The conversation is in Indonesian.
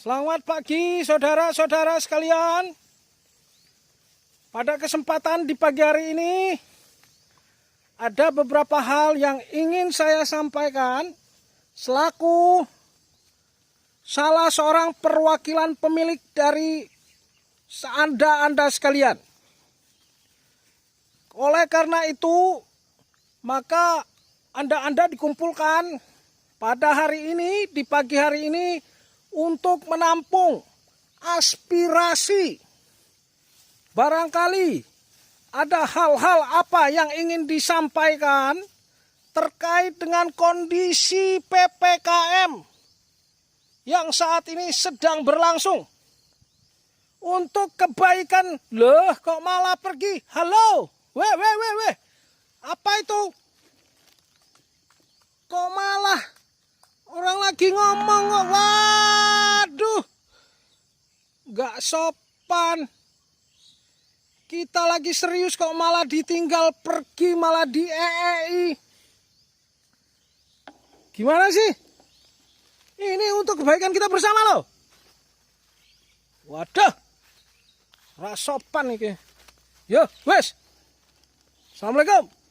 Selamat pagi saudara-saudara sekalian. Pada kesempatan di pagi hari ini ada beberapa hal yang ingin saya sampaikan selaku salah seorang perwakilan pemilik dari Anda sekalian. Oleh karena itu, maka Anda dikumpulkan pada hari ini, di pagi hari ini, untuk menampung aspirasi. Barangkali ada hal-hal apa yang ingin disampaikan terkait dengan kondisi PPKM yang saat ini sedang berlangsung. Untuk kebaikan, loh kok malah pergi? Halo, weh. Apa itu? Kok malah orang lagi ngomong kok? Waduh, gak sopan. Kita lagi serius kok malah ditinggal pergi, malah di-EEI. Gimana sih? Ini untuk kebaikan kita bersama loh. Waduh, gak sopan nih. Yo, wes. Assalamualaikum.